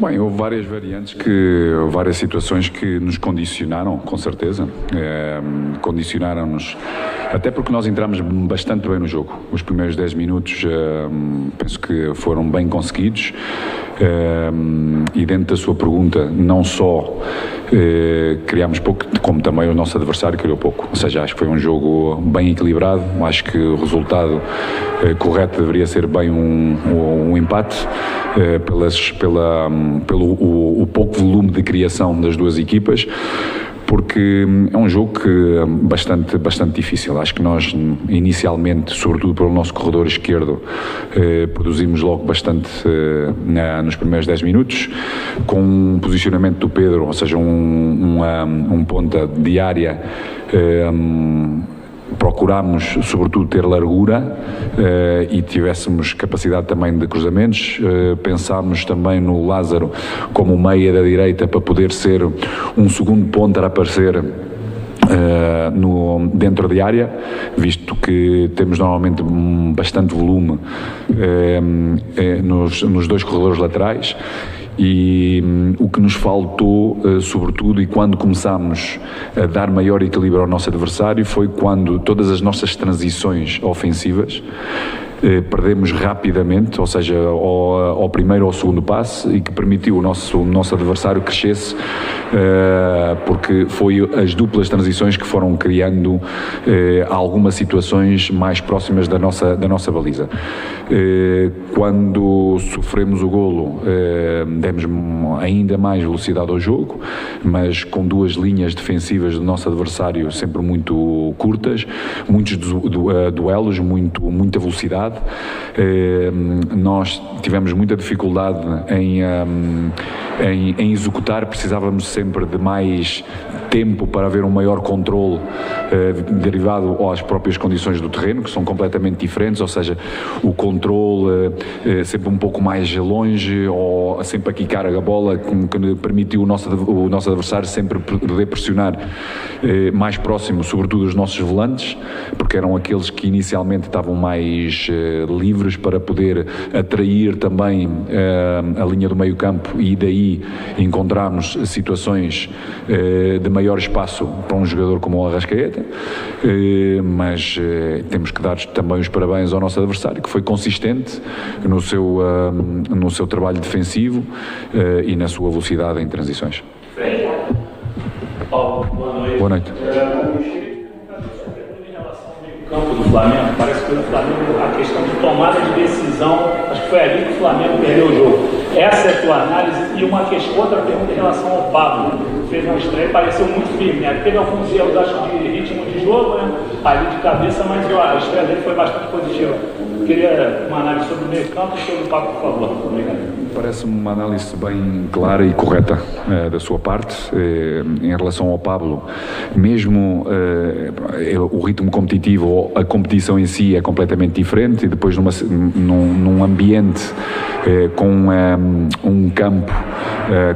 Bem, houve várias variantes, várias situações que nos condicionaram, com certeza. Condicionaram-nos, até porque nós entramos bastante bem no jogo. Os primeiros 10 minutos penso que foram bem conseguidos. E dentro da sua pergunta, não só criámos pouco, como também o nosso adversário criou pouco. Ou seja, acho que foi um jogo bem equilibrado. Acho que o resultado correto deveria ser bem um empate, pelo pouco volume de criação das duas equipas, porque é um jogo bastante difícil. Acho que nós inicialmente, sobretudo pelo nosso corredor esquerdo, produzimos logo bastante nos primeiros 10 minutos, com um posicionamento do Pedro, ou seja, um ponta de área. Procurámos, sobretudo, ter largura e tivéssemos capacidade também de cruzamentos. Pensámos também no Lázaro como meia da direita para poder ser um segundo ponta a aparecer dentro de área, visto que temos normalmente bastante volume nos dois corredores laterais. E o que nos faltou, sobretudo, e quando começámos a dar maior equilíbrio ao nosso adversário, foi quando todas as nossas transições ofensivas perdemos rapidamente, ou seja, ao primeiro ou ao segundo passe, e que permitiu o nosso adversário crescesse, porque foi as duplas transições que foram criando algumas situações mais próximas da nossa baliza. Quando sofremos o golo, demos ainda mais velocidade ao jogo, mas com duas linhas defensivas do nosso adversário sempre muito curtas, muitos duelos, muita velocidade. Nós tivemos muita dificuldade em executar, precisávamos sempre de mais tempo para haver um maior controle derivado às próprias condições do terreno, que são completamente diferentes, ou seja, o controle sempre um pouco mais longe, ou sempre a quicar a bola, que permitiu o nosso adversário sempre poder pressionar mais próximo, sobretudo os nossos volantes, porque eram aqueles que inicialmente estavam mais livres para poder atrair também a linha do meio campo, e daí encontramos situações de maior espaço para um jogador como o Arrascaeta, mas temos que dar também os parabéns ao nosso adversário, que foi consistente no seu trabalho defensivo e na sua velocidade em transições. Paulo, boa noite. Boa noite. Campo do Flamengo, parece que o Flamengo, a questão de tomada de decisão, acho que foi ali que o Flamengo perdeu o jogo. Essa é a tua análise. E outra pergunta em relação ao Pablo, fez uma estreia, pareceu muito firme, né? Teve alguns erros, acho, de ritmo de jogo, né? Ali de cabeça, mas a estreia dele foi bastante positiva. Queria uma análise sobre o meio campo e sobre o Pablo, por favor. Obrigado. Parece-me uma análise bem clara e correta da sua parte. Em relação ao Pablo, mesmo o ritmo competitivo ou a competição em si é completamente diferente, e depois num ambiente com um campo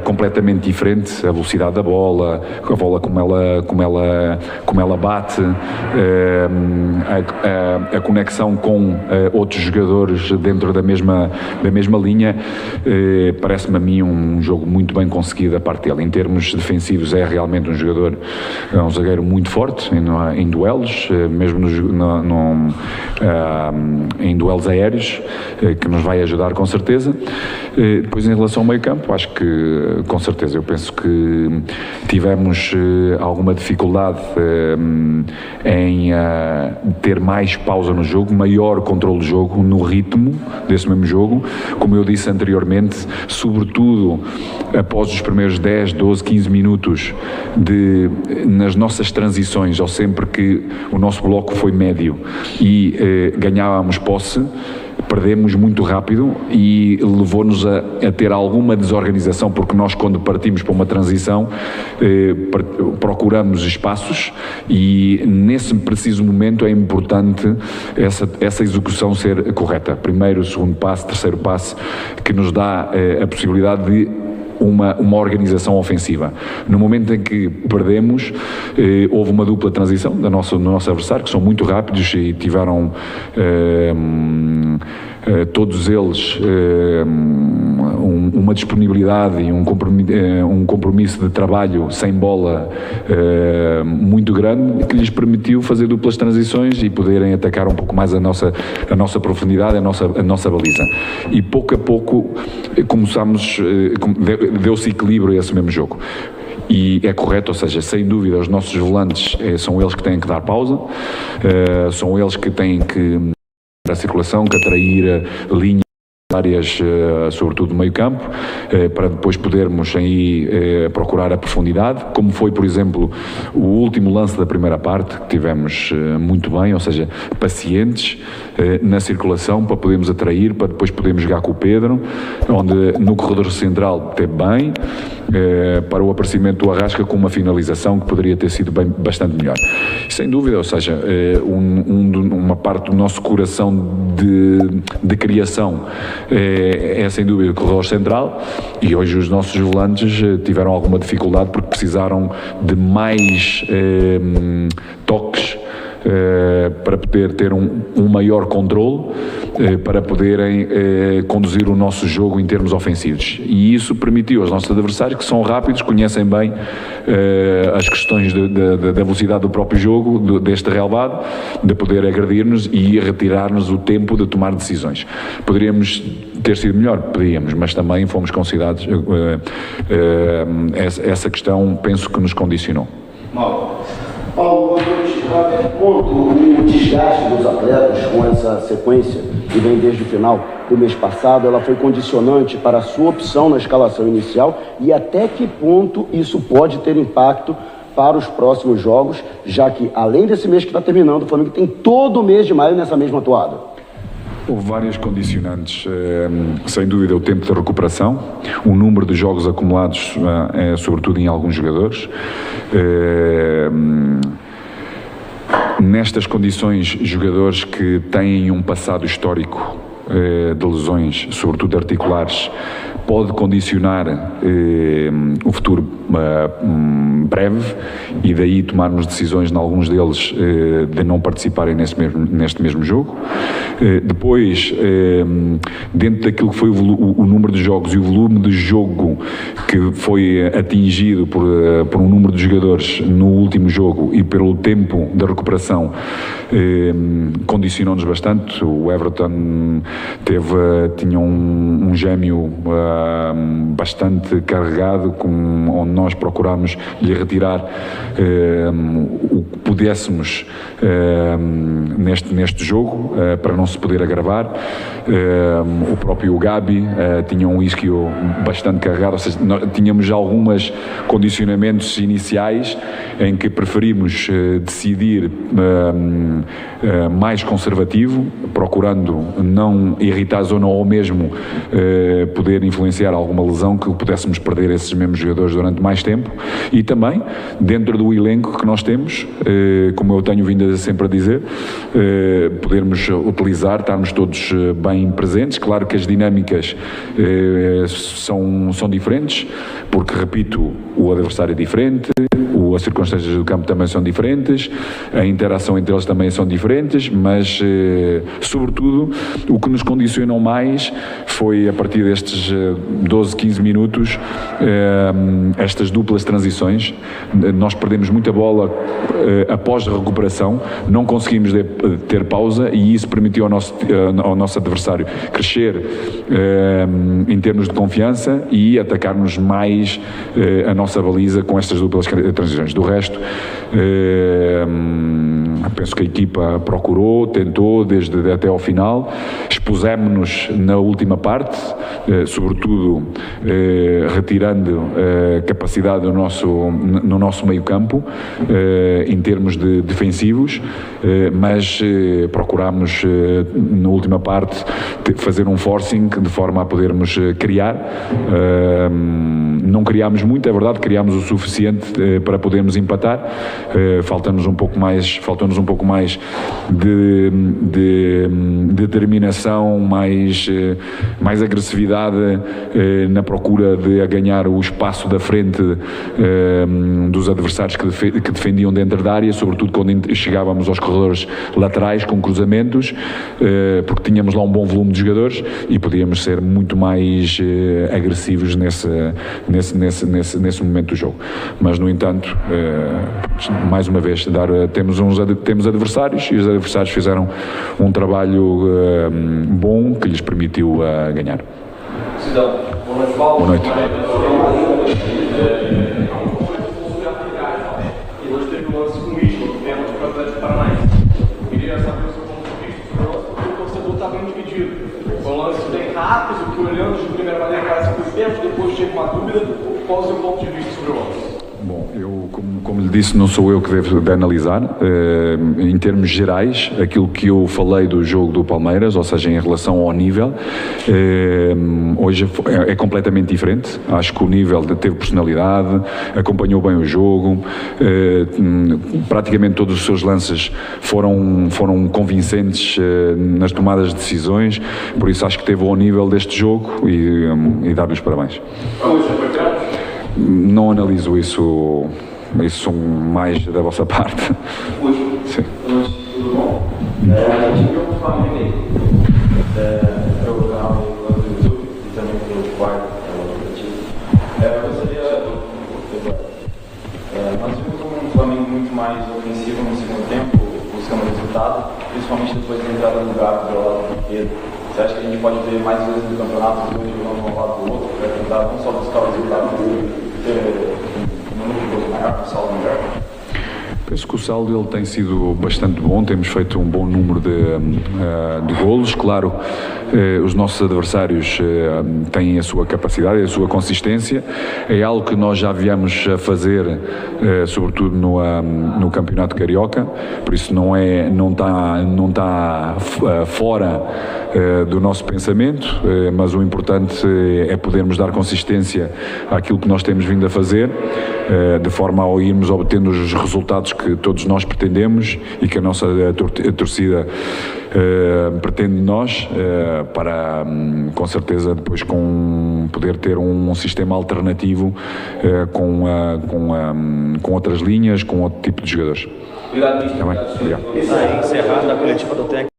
completamente diferente, a velocidade da bola, a bola como ela bate, a conexão com outros jogadores dentro da mesma linha, parece-me a mim um jogo muito bem conseguido da parte dele. Em termos defensivos, é realmente um jogador, um zagueiro muito forte em duelos, mesmo em duelos aéreos, que nos vai ajudar com certeza. Depois, em relação ao meio campo, acho que com certeza, eu penso que tivemos alguma dificuldade em ter mais pausa no jogo, maior controle do jogo, no ritmo desse mesmo jogo, como eu disse anteriormente, sobretudo após os primeiros 10, 12, 15 minutos nas nossas transições, ou sempre que o nosso bloco foi médio e ganhávamos posse, perdemos muito rápido e levou-nos a ter alguma desorganização, porque nós, quando partimos para uma transição, procuramos espaços, e nesse preciso momento é importante essa execução ser correta. Primeiro, segundo passo, terceiro passo, que nos dá a possibilidade de uma organização ofensiva. No momento em que perdemos, houve uma dupla transição do nosso adversário, que são muito rápidos e tiveram todos eles uma disponibilidade e um compromisso de trabalho sem bola muito grande, que lhes permitiu fazer duplas transições e poderem atacar um pouco mais a nossa profundidade, a nossa baliza. E pouco a pouco deu-se equilíbrio a esse mesmo jogo. E é correto, ou seja, sem dúvida os nossos volantes são eles que têm que dar pausa, são eles que têm que a circulação, que atrair linhas áreas, sobretudo no meio campo, para depois podermos aí procurar a profundidade, como foi, por exemplo, o último lance da primeira parte, que tivemos muito bem, ou seja, pacientes na circulação para podermos atrair, para depois podermos jogar com o Pedro, onde no corredor central teve bem, para o aparecimento do Arrasca com uma finalização que poderia ter sido bastante melhor. Sem dúvida, ou seja, uma parte do nosso coração de criação é sem dúvida o corredor central, e hoje os nossos volantes tiveram alguma dificuldade porque precisaram de mais toques para poder ter um maior controle, para poderem conduzir o nosso jogo em termos ofensivos. E isso permitiu aos nossos adversários, que são rápidos, conhecem bem as questões da velocidade do próprio jogo, deste relevado, de poder agredir-nos e retirar-nos o tempo de tomar decisões. Poderíamos ter sido melhor, podíamos, mas também fomos considerados, essa questão penso que nos condicionou. Paulo, até que ponto o desgaste dos atletas com essa sequência que vem desde o final do mês passado, ela foi condicionante para a sua opção na escalação inicial, e até que ponto isso pode ter impacto para os próximos jogos, já que além desse mês que está terminando, o Flamengo tem todo o mês de maio nessa mesma toada? Houve várias condicionantes, sem dúvida o tempo de recuperação, o número de jogos acumulados, sobretudo em alguns jogadores. Nestas condições, jogadores que têm um passado histórico de lesões, sobretudo articulares, pode condicionar o futuro breve, e daí tomarmos decisões em alguns deles de não participarem neste mesmo jogo. Depois, dentro daquilo que foi o número de jogos e o volume de jogo que foi atingido por um número de jogadores no último jogo e pelo tempo da recuperação, condicionou-nos bastante. O Everton tinha um gêmeo bastante carregado, onde nós procurámos lhe retirar o que pudéssemos neste jogo, para não se poder agravar. O próprio Gabi tinha um isquio bastante carregado, ou seja, tínhamos alguns condicionamentos iniciais em que preferimos decidir mais conservativo, procurando não irritar a zona, ou mesmo poder influenciar alguma lesão que pudéssemos perder esses mesmos jogadores durante mais tempo. E também, dentro do elenco que nós temos, como eu tenho vindo sempre a dizer, podermos utilizar, estarmos todos bem presentes. Claro que as dinâmicas são diferentes, porque, repito, o adversário é diferente, as circunstâncias do campo também são diferentes, a interação entre eles também são diferentes, mas, sobretudo, o que nos condicionou mais foi, a partir destes 12, 15 minutos, estas duplas transições. Nós perdemos muita bola após a recuperação, não conseguimos ter pausa, e isso permitiu ao nosso adversário crescer em termos de confiança e atacar-nos mais a nossa baliza com estas duplas transições. Do resto, penso que a equipa procurou, tentou até ao final, expusemos-nos na última parte, sobretudo retirando capacidade no nosso meio campo, em termos de defensivos, mas procurámos na última parte fazer um forcing de forma a podermos criar. Não criámos muito, é verdade, criámos o suficiente para podermos empatar. Faltou-nos um pouco mais de determinação, mais agressividade na procura de ganhar o espaço da frente dos adversários que defendiam dentro da área, sobretudo quando chegávamos aos corredores laterais com cruzamentos, porque tínhamos lá um bom volume de jogadores e podíamos ser muito mais agressivos nesse momento do jogo. Mas, no entanto, mais uma vez, temos adversários e os adversários fizeram um trabalho bom que lhes permitiu ganhar. Boa noite. E hoje teve um lance com o Isla, do pênalti para o Atlético Paranaense. Queria saber o seu ponto de vista sobre o lance, porque o torcedor está bem dividido. Foi um lance bem rápido, que olhando de primeira maneira parece que foi pênalti, depois chega uma dúvida. Qual é o seu ponto de vista sobre o lance? Bom, eu, como lhe disse, não sou eu que devo de analisar. Em termos gerais, aquilo que eu falei do jogo do Palmeiras, ou seja, em relação ao nível, hoje é completamente diferente. Acho que o nível teve personalidade, acompanhou bem o jogo, praticamente todos os seus lances foram convincentes nas tomadas de decisões, por isso acho que teve ao nível deste jogo e dar-lhe os parabéns. Não analiso isso mais da vossa parte. Sim. Tudo bom? A gente viu o Flamengo aí, pelo canal do YouTube e também pelo quarto, nós vimos um Flamengo muito mais ofensivo no segundo tempo, buscando resultado, principalmente depois da entrada do Gato do lado do Pedro. Você acha que a gente pode ver mais vezes no campeonato, os dois jogando um lado do outro, para tentar não só buscar o resultado, mas ter um número de gols maior, um saldo melhor? Penso que o saldo ele tem sido bastante bom, temos feito um bom número de golos. Claro, os nossos adversários têm a sua capacidade e a sua consistência. É algo que nós já viemos a fazer, sobretudo no Campeonato Carioca, por isso não está fora do nosso pensamento, mas o importante é podermos dar consistência àquilo que nós temos vindo a fazer, de forma a irmos obtendo os resultados que todos nós pretendemos e que a nossa torcida pretende de nós, para com certeza depois poder ter um sistema alternativo com outras linhas, com outro tipo de jogadores. Obrigado, Mister. Obrigado. Encerrado a coletiva do técnico.